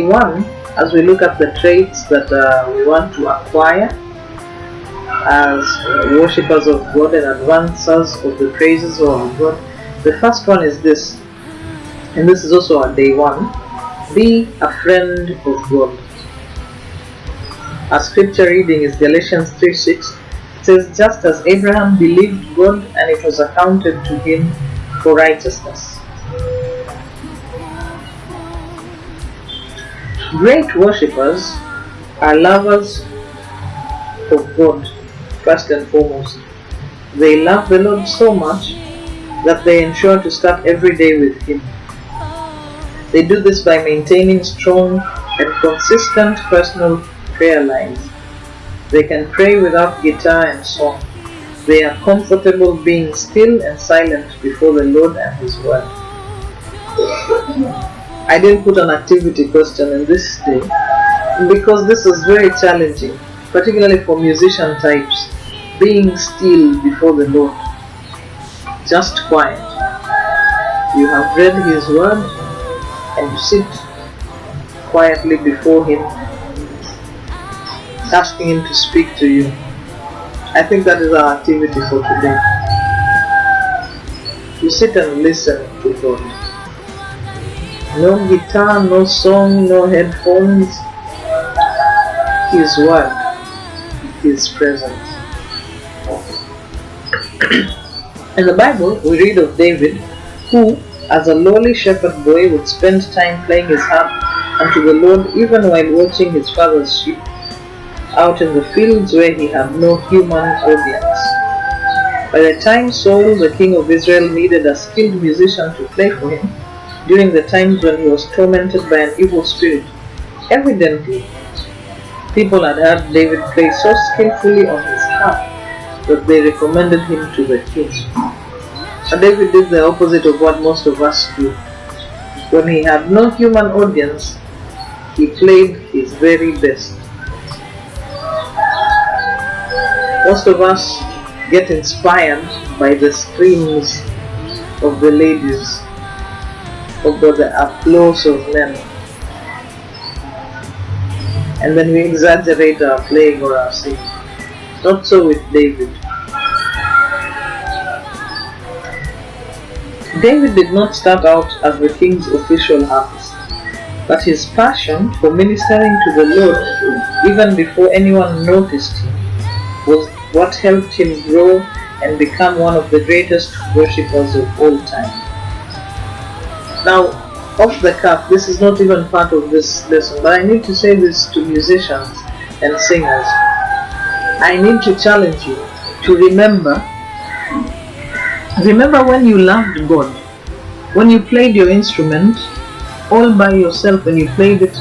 One, as we look at the traits that we want to acquire as worshippers of God and advancers of the praises of God, the first one is this, and this is also our day one: be a friend of God. Our scripture reading is Galatians 3:6. It says, just as Abraham believed God and it was accounted to him for righteousness. Great worshippers are lovers of God, first and foremost. They love the Lord so much that they ensure to start every day with Him. They do this by maintaining strong and consistent personal prayer lives. They can pray without guitar and song. They are comfortable being still and silent before the Lord and His Word. I didn't put an activity question in this day because this is very challenging, particularly for musician types. Being still before the Lord, just quiet. You have read His Word and you sit quietly before Him, asking Him to speak to you. I think that is our activity for today. You sit and listen to God. No guitar, no song, no headphones. His Word, His presence. In the Bible, we read of David, who, as a lowly shepherd boy, would spend time playing his harp unto the Lord even while watching his father's sheep out in the fields where he had no human audience. By the time Saul, the king of Israel, needed a skilled musician to play for him, during the times when he was tormented by an evil spirit, evidently, people had heard David play so skillfully on his harp that they recommended him to the king. But David did the opposite of what most of us do. When he had no human audience, he played his very best. Most of us get inspired by the screams of the ladies, or by the applause of men, and then we exaggerate our playing or our singing. Not so with David. David did not start out as the king's official harpist, but his passion for ministering to the Lord, even before anyone noticed him, was what helped him grow and become one of the greatest worshippers of all time. Now, off the cuff, this is not even part of this lesson, but I need to say this to musicians and singers. I need to challenge you to remember when you loved God, when you played your instrument all by yourself and you played it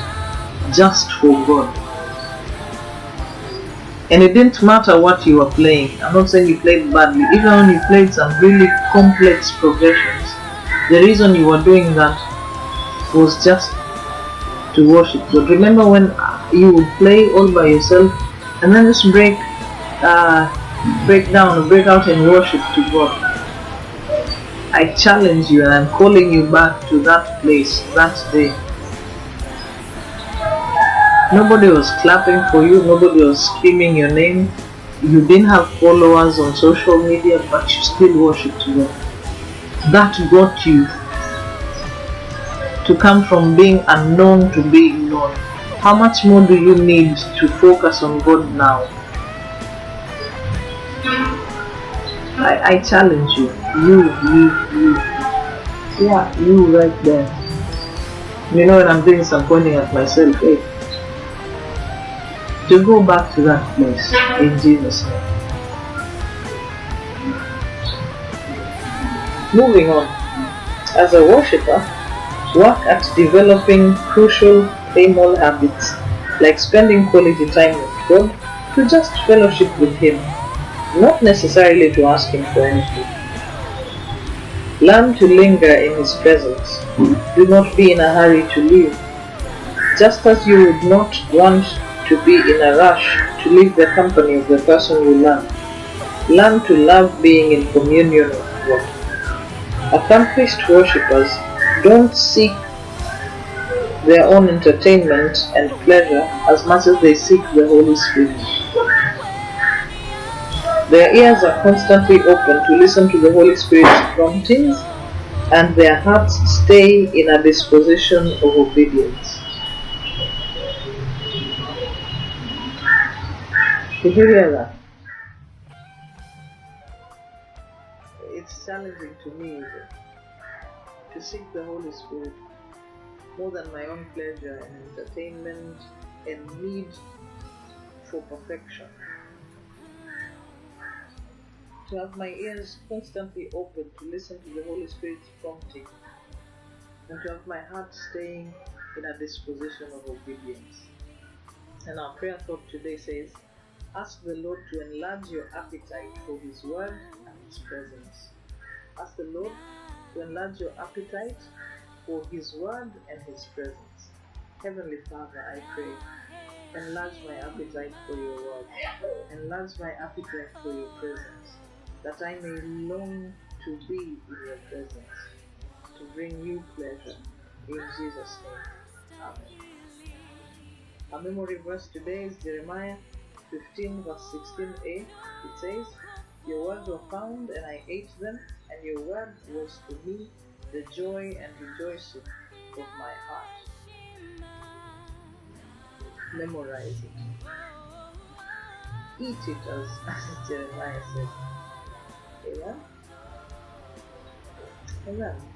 just for God. And it didn't matter what you were playing. I'm not saying you played badly. Even when you played some really complex progressions, the reason you were doing that was just to worship God. Remember when you would play all by yourself and then just break out in worship to God. I challenge you and I'm calling you back to that place, that day. Nobody was clapping for you, nobody was screaming your name. You didn't have followers on social media, but you still worshiped God. That got you to come from being unknown to being known. How much more do you need to focus on God now? I challenge you. You right there. You know when I'm doing some pointing at myself, to go back to that place in Jesus' name. Moving on. As a worshipper, work at developing crucial primal habits like spending quality time with God, to just fellowship with Him, not necessarily to ask Him for anything. Learn to linger in His presence. Do not be in a hurry to leave. Just as you would not want to be in a rush to leave the company of the person you love. Learn to love being in communion with God. Accomplished worshippers don't seek their own entertainment and pleasure as much as they seek the Holy Spirit. Their ears are constantly open to listen to the Holy Spirit's promptings, and their hearts stay in a disposition of obedience. Did you hear that? It's challenging to me to seek the Holy Spirit more than my own pleasure and entertainment and need for perfection. To have my ears constantly open to listen to the Holy Spirit's prompting, and to have my heart staying in a disposition of obedience. And our prayer thought today says, ask the Lord to enlarge your appetite for His Word and His presence. Ask the Lord to enlarge your appetite for His Word and His presence. Heavenly Father, I pray, enlarge my appetite for your Word, enlarge my appetite for your presence, that I may long to be in your presence, to bring you pleasure. In Jesus' name, Amen. Our memory verse today is Jeremiah 15 verse 16a. It says, your words were found and I ate them, and your word was to me the joy and rejoicing of my heart. Memorize it. Eat it as Jeremiah said. Amen? Amen.